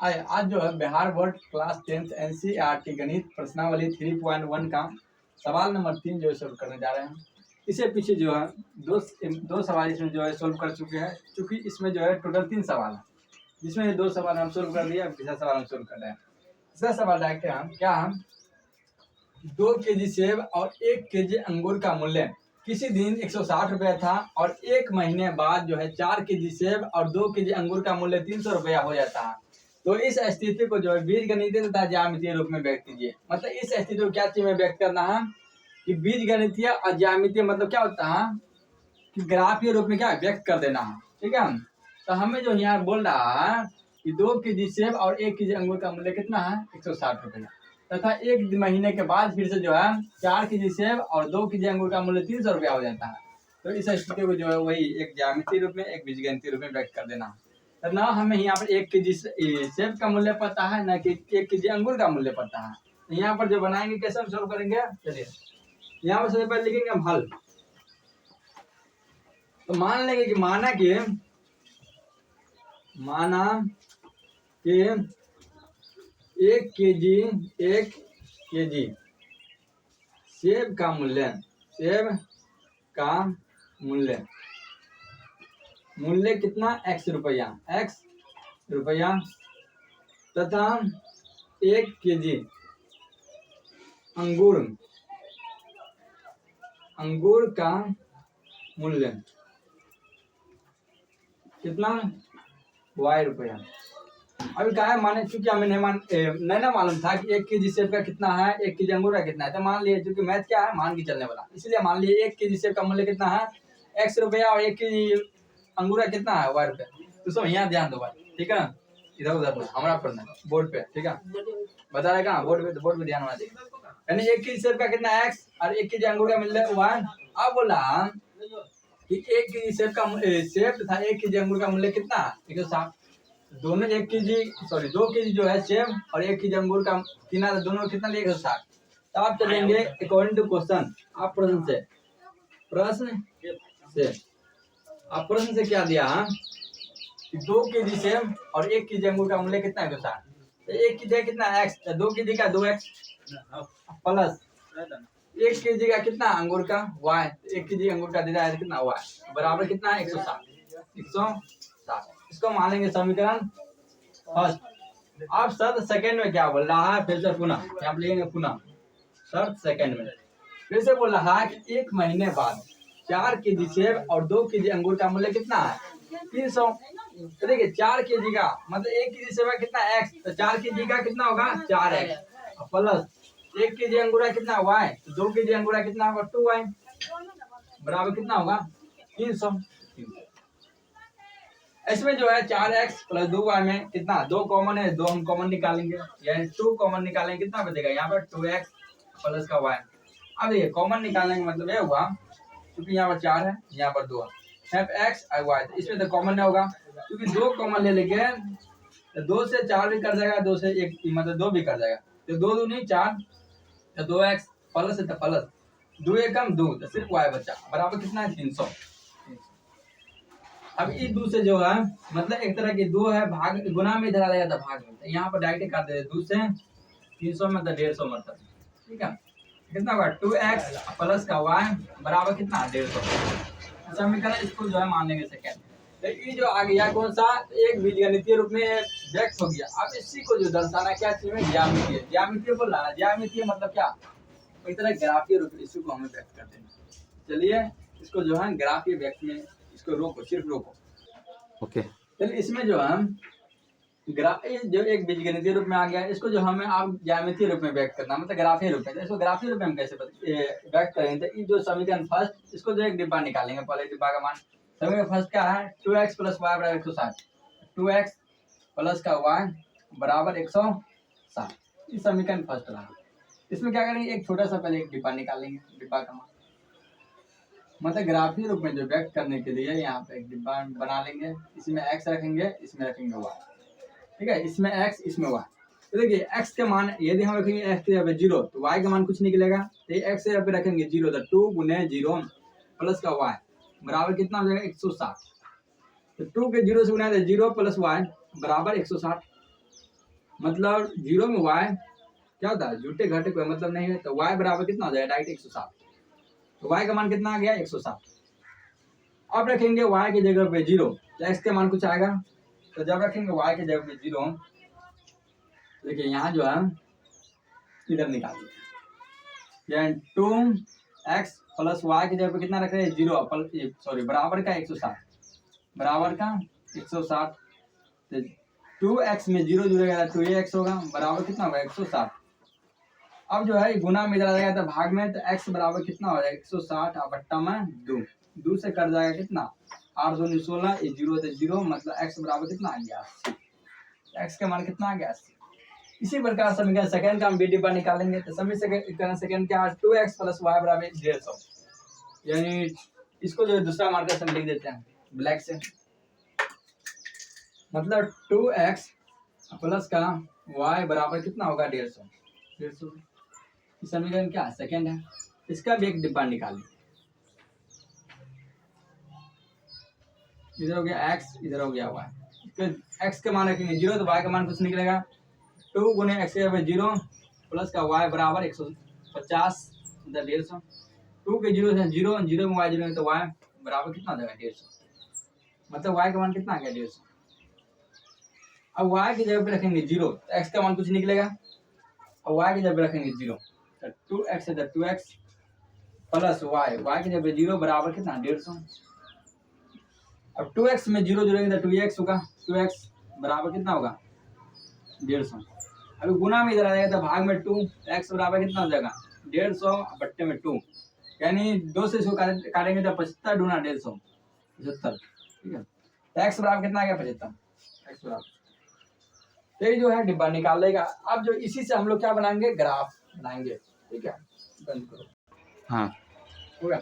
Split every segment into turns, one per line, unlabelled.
आज जो है Bihar board class 10th NCERT गणित प्रश्नावली 3.1 का सवाल नंबर 3 जो है सोल्व करने जा रहे हैं। इससे पीछे जो है दो सवाल इसमें जो है सोल्व कर चुके हैं, क्योंकि इसमें जो है टोटल 3 सवाल है, जिसमें 2 सवाल हम सोल्व कर दिए, अब तीसरा सवाल हम सोल्व कर रहे हैं। तीसरा सवाल डायरेक्ट हम क्या हम 2 केजी सेब और 1 केजी अंगूर का मूल्य किसी दिन 160 रुपया था और 1 महीने बाद जो है 4 केजी सेब और 2 केजी अंगूर का मूल्य 300 रुपया हो जाता है। तो इस स्थिति को जो है बीजगणितीय तथा ज्यामितीय रूप में व्यक्त कीजिए। मतलब इस स्थिति को क्या चीज में व्यक्त करना है कि बीजगणितीय और ज्यामितीय मतलब क्या होता है कि ग्राफीय रूप में क्या व्यक्त कर देना है। ठीक है, तो हमें जो यहाँ बोल रहा है कि 2 केजी सेब और 1 केजी अंगूर का मूल्य कितना है 160 रुपया, तथा 1 महीने के बाद फिर से जो है 4 केजी सेब और 2 केजी अंगूर का मूल्य 300 रुपया हो जाता है। तो इस स्थिति को जो है वही एक ज्यामितीय रूप में एक बीजगणितीय रूप में व्यक्त कर देना है। तो ना हमें यहाँ पर 1 केजी सेब का मूल्य पता है, ना कि 1 केजी अंगूर का मूल्य पता है। तो यहाँ पर जो बनाएंगे कैसे हम सोल्व करेंगे, चलिए यहाँ पर सबसे पहले लिखेंगे हम हल। तो मान लेंगे कि माना कि 1 केजी सेब का मूल्य कितना x रुपया तथा 1 केजी अंगूर का मूल्य कितना y रुपया। अभी क्या है माने, चूंकि हमें नहीं ना मालूम था कि 1 केजी सेब का कितना है 1 केजी अंगूर का कितना है, तो मान लिए चूंकि मैथ क्या है मान के चलने वाला, इसलिए मान लिए 1 केजी सेब का मूल्य कितना है x रुपया और 1 केजी अंगूर का कितना है y रुपया। तो सब यहाँ ध्यान दो भाई, ठीक है, इधर उधर हमारा पढ़ना बोर्ड पे, ठीक है, बता रहे कहाँ बोर्ड पे ध्यान होना चाहिए। यानी 1 केजी सेब का कितना x और 1 केजी अंगूर का मूल्य y। अब बोला कि 1 केजी सेब तथा 1 केजी अंगूर का मूल्य कितना 160। दोनों 2 केजी जो है सेब और 1 केजी अंगूर का कितना, दोनों कितना लिए 160। तो आप चलेंगे अकॉर्डिंग टू क्वेश्चन। आप प्रश्न से क्या दिया कि 2 केजी सेब और 1 केजी अंगूर का मूल्य कितना है 160। तो 1 केजी कितना x, 2 केजी का 2x प्लस 1 केजी का कितना अंगूर का y, 1 केजी अंगूर का दिया है कितना y बराबर कितना है 160। इसको मान लेंगे समीकरण फर्स्ट। अब शर्त सेकंड में क्या बोल रहा है, फिर से पुनः यहाँ लिखेंगे पुनः शर्त सेकंड में फिर से बोल रहा है कि 1 महीने बाद 4 केजी सेब और 2 केजी अंगूर का मूल्य कितना है 300। तो देखिए 4 केजी का मतलब 1 केजी सेब का कितना x, तो 4 केजी का कितना होगा 4x प्लस 1 केजी अंगूर का कितना y, तो 2 केजी अंगूर का कितना होगा 2y बराबर कितना होगा 300। इसमें जो है 4x प्लस 2y में कितना 2 कॉमन है, 2 हम कॉमन निकालेंगे यानी 2 कॉमन निकालेंगे कितना बचेगा यहाँ पर 2x प्लस का y। अब देखिए कॉमन निकालने का मतलब ये हुआ क्योंकि यहाँ पर 4 है यहाँ पर 2 है x और y, तो इसमें तो कॉमन नहीं होगा क्योंकि 2 कॉमन ले लेंगे तो 2 से 4 भी कर जाएगा, 2 से 1 मतलब 2 भी कर जाएगा, तो 2 दूनी 4 तो 2x प्लस है तो प्लस 2 एकम 2 तो सिर्फ y बचा बराबर कितना है 300। अब इस 2 से जो है मतलब एक तरह की 2 है भाग गुना में इधर आ जाएगा तो भाग में, तो यहाँ पर डायरेक्ट काट देते 2 से 300 में तो 150 मतलब, ठीक है, कितना होगा 2x प्लस का y बराबर कितना 150 समीकरण। इसको जो है मान लेंगे सेकंड। तो ये जो आ गया कौन सा एक बीजगणितीय रूप में व्यक्त हो गया। अब इसी को जो दर्शाना क्या चाहिए ज्यामितीय बोल रहा है, ज्यामितीय मतलब क्या एक तरह ग्राफीय रूप इसी को हमें व्यक्त करते हैं। चलिए इसको जो है ग्राफीय व्यक्त में इसको रोको, सिर्फ रोको, ओके। चलिए इसमें जो है जो एक बीजगणितीय रूप में आ गया, इसको जो हमें आप ज्यामितीय रूप में व्यक्त करना मतलब ग्राफीय रूप में, तो इसको ग्राफीय रूप में हम कैसे व्यक्त करेंगे। तो ये जो समीकरण फर्स्ट इसको जो एक डिब्बा निकालेंगे, पहले डिब्बा का मान समीकरण फर्स्ट क्या है 2x प्लस y बराबर 160, 2x प्लस का y बराबर 160, इस समीकरण फर्स्ट रहा। इसमें क्या करेंगे एक छोटा सा पहले एक डिब्बा निकालेंगे, डिब्बा का मान मतलब ग्राफीय रूप में जो व्यक्त करने के लिए यहाँ पे एक डिब्बा बना लेंगे, इसमें x रखेंगे इसमें रखेंगे y, ठीक है, इसमें x इसमें y। तो देखिए x के मान यदि हम रखेंगे x के यहाँ पे 0 तो y का मान कुछ निकलेगा, तो ये x यहाँ पे रखेंगे 0 तो 2 गुने 0 प्लस का y बराबर कितना हो जाएगा 160। तो 2 के 0 से गुना 0 प्लस y बराबर 160। मतलब 0 में y क्या होता है, जुटे घटे कोई मतलब नहीं है, तो y बराबर कितना हो जाएगा, डायरेक्ट 107। तो y का मान कितना आ गया, 107। अब रखेंगे y की जगह पे 0, तो x के मान कुछ आएगा। तो जब रखेंगे y की जगह पे 0, देखिए यहाँ जो है इधर निकाल दीजिए, 2x प्लस y की जगह पे कितना रख रहे हैं, 0 सॉरी बराबर का 107, बराबर का 107। तो 2x में 0 जुड़ेगा तो 2x होगा, बराबर कितना होगा, 107। अब जो है गुना में इधर आ जाएगा तो भाग में, तो x बराबर कितना हो जाएगा, 160 और बट्टा में 2 से कट जाएगा कितना, 8 दूनी 16, ये 0 तो 0, मतलब x बराबर कितना आ गया, 80। x का मान कितना आ गया, 80। इसी प्रकार समीकरण सेकंड का हम बी डिब्बा निकालेंगे। तो समीकरण सेकंड क्या है, 2x प्लस y बराबर 150, यानी इसको जो दूसरा मार्कर से हम लिख देते हैं ब्लैक से, मतलब 2x प्लस का y बराबर कितना होगा, 150। समीकरण क्या सेकंड है, इसका भी एक डिब्बा निकालिए। इधर हो गया x, इधर हो गया y। x के मान रखेंगे 0 तो y का मान कुछ निकलेगा, 2 गुने x के 0 प्लस का y बराबर 150, मतलब 150। 2 के 0 से 0, 0 में y 0 तो y बराबर कितना हो जाएगा, 150, मतलब y का मान कितना आ गया, 150। अब y की जगह पे रखेंगे 0, तो x का मान कुछ निकलेगा, और y की जगह पे रखेंगे 0, तो 2x है, 2x प्लस y की जगह पे 0 बराबर कितना, 150। अब 2x में 0 जुड़ेंगे तो 2x होगा, 2x बराबर कितना होगा, 150। अभी गुना में इधर आ जाएगा तो भाग में 2, x बराबर कितना हो जाएगा, 150 बट्टे में 2, यानी 2 से इसको काटेंगे तो 75 दूना 150, 75, ठीक है। तो x बराबर कितना आ गया, 75, x बराबर। तो ये जो है डिब्बा निकाल लेगा। अब जो इसी से हम लोग क्या बनाएंगे, ग्राफ बनाएंगे, ठीक है। बंद करो, हाँ हो गया।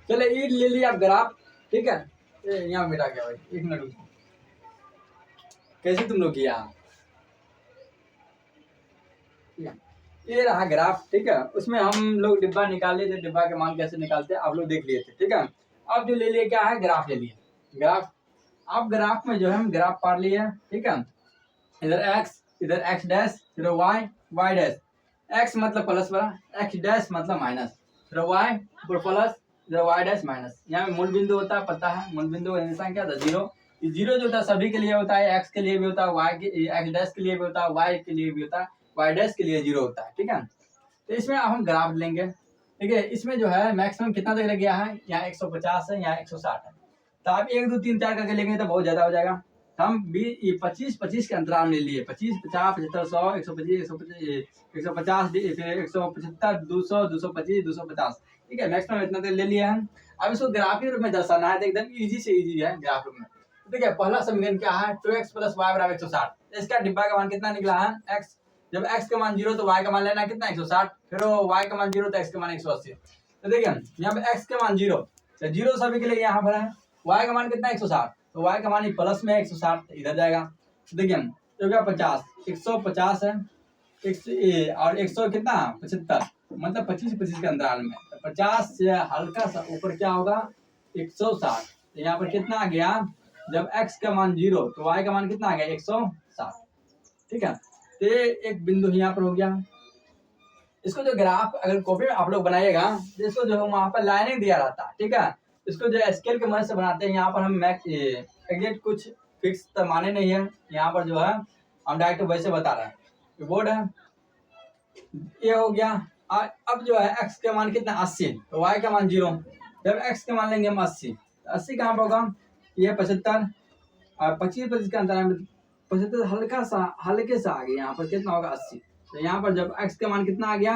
चले ये ले लिया आप ग्राफ, ठीक है। यहाँ मिटा गया भाई, 1 मिनट रुको, कैसे तुम लोग किया, ठीक है। ये रहा ग्राफ, ठीक है। उसमें हम लोग डिब्बा निकाले थे, डिब्बा के मान कैसे निकालते हैं आप लोग देख लिए थे, ठीक है। अब जो ले लिए क्या है, ग्राफ ले लिए, ग्राफ। अब ग्राफ में जो है हम ग्राफ पढ़ लिए, ठीक है। इधर x, इधर x डैश, इधर y, y डैश। x मतलब प्लस वाला, x डैश मतलब माइनस, इधर y ऊपर प्लस, इधर y डैश माइनस। यहाँ में मूल बिंदु होता है, पता है मूल बिंदु हमेशा क्या था, 0। जीरो जो होता है सभी के लिए होता है, x के लिए भी होता है, y के x डैश के लिए भी होता है, y के लिए भी होता है, y डैश के लिए 0 होता है, ठीक है। तो इसमें अब हम ग्राफ लेंगे, ठीक है। इसमें जो है मैक्सिमम कितना तक लग गया है, यहाँ 150 है, यहाँ 160 है। तो आप 1 2 3 4 करके लेंगे तो बहुत ज्यादा हो जाएगा। हम 25 के अंतराल में लिए, 25 50 75 100 125 150 फिर 175 200 225 250, ठीक है। मैक्सिमम इतना तक ले लिया है। अब इसको ग्राफिक रूप में दर्शाना है, तो एकदम इजी से इजी है ग्राफ रूप में। देखिए पहला समीकरण क्या है, 2x प्लस y बराबर 160। इसका डिब्बा का मान कितना निकला है, x। जब x का मान 0 तो y का मान लेना कितना, 160, फिर y का मान 0 तो x का मान 180। तो देखिए यहाँ पे x का मान 0, तो 0 सभी के लिए यहाँ पर है, y का मान कितना 160, तो y का मान प्लस में 160 इधर जाएगा। तो देखिए तो क्या 50 150 है, और 100 कितना 75, मतलब 25 के अंतराल में। तो 50 से हल्का सा ऊपर क्या होगा, 160। तो यहाँ पर कितना आ गया, जब x का मान 0 तो y का मान कितना आ गया, 160, ठीक है। तो एक बिंदु यहाँ पर हो गया। इसको जो ग्राफ अगर कॉपी में आप लोग बनाइएगा, इसको जो वहाँ पर लाइनिंग दिया रहता है, ठीक है। इसको जो स्केल के मदद से बनाते हैं। यहाँ पर हम एग्जैक्ट कुछ फिक्स तो माने नहीं है, यहाँ पर जो है हम डायरेक्ट वैसे बता रहे हैं। बोर्ड है, ये हो गया। अब जो है x का मान कितना 80, तो y का मान 0। जब x का मान लेंगे हम 80, 80 कहाँ पर होगा, ये 75 और 25 का अंतर है, 75 हल्के सा आ गया। यहाँ पर कितना होगा 80। तो यहाँ पर जब x का मान कितना आ गया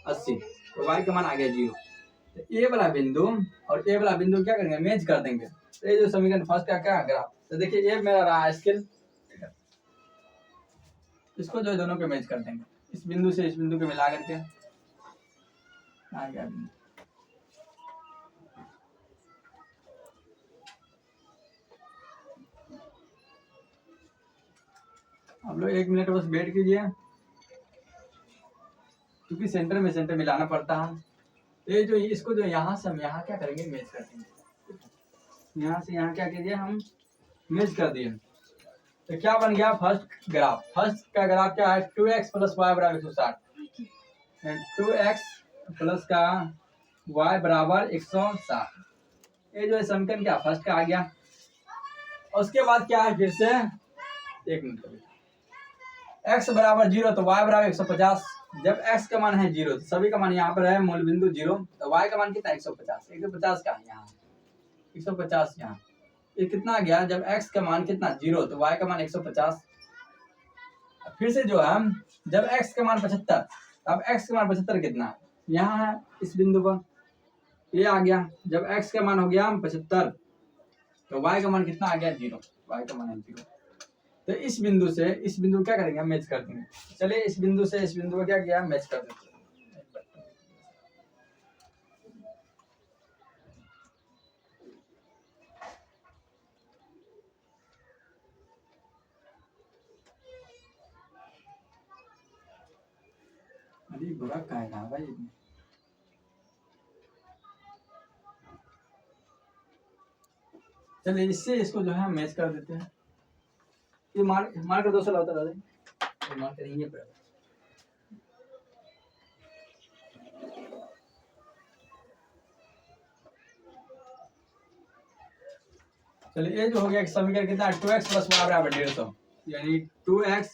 80, तो y का मान आ गया 0। तो ए वाला बिंदु और ए वाला बिंदु क्या करेंगे, मैच कर देंगे। तो ये जो समीकरण फर्स्ट का क्या ग्राफ, तो देखिए ये मेरा रहा स्केल, इसको जो दोनों पे मैच कर देंगे, इस बिंदु से इस बिंदु को मिला करके आ गया बिंदु। आप लोग 1 मिनट बस वेट कीजिए, क्योंकि सेंटर में सेंटर मिलाना पड़ता है। ये जो इसको जो यहाँ से हम यहाँ क्या करेंगे, मैच कर देंगे। यहाँ से यहाँ क्या कीजिए, हम मैच कर दिए। तो क्या बन गया फर्स्ट ग्राफ? फर्स्ट का ग्राफ क्या है? 2x प्लस वाई बराबर 160। 2x प्लस का y बराबर 160। ये जो है समीकरण क्या फर्स्ट का आ गया। उसके बाद क्या है फिर से, एक मिनट, x बराबर 0 तो y बराबर 150। जब x का मान है 0 तो सभी का मान यहाँ पर है मूल बिंदु 0, तो y का मान कितना 150। 150 का यहाँ 150 यहाँ, ये कितना आ गया? जब x का मान कितना 0 तो y का मान 150। फिर से जो है जब x का मान 75, अब x का मान 75 कितना यहाँ है इस बिंदु पर, ये आ गया। जब x का मान हो गया 75 तो y का मान कितना आ गया 0, y का मान है 0। तो इस बिंदु से इस बिंदु क्या करेंगे? मैच कर देंगे। चलिए इस बिंदु से इस बिंदु को क्या किया? मैच कर देते हैं। अरे बुरा क्या है भाई, चलिए इससे इसको जो है मैच कर देते हैं। ये मार मार कर 200 लाता दादा, मार कर यहीं पर। चलिए ये जो हो गया समीकरण कितना है? 2x प्लस वाई बराबर 150, यानी 2x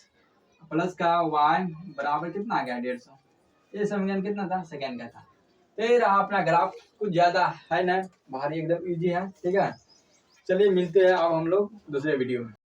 प्लस का y बराबर कितना आ गया 150। ये समीकरण कितना था? सेकेंड का था। ये रहा अपना ग्राफ, कुछ ज्यादा है ना भारी, एकदम इजी है। ठीक है, चलिए मिलते हैं अब हम लोग दूसरे वीडियो में।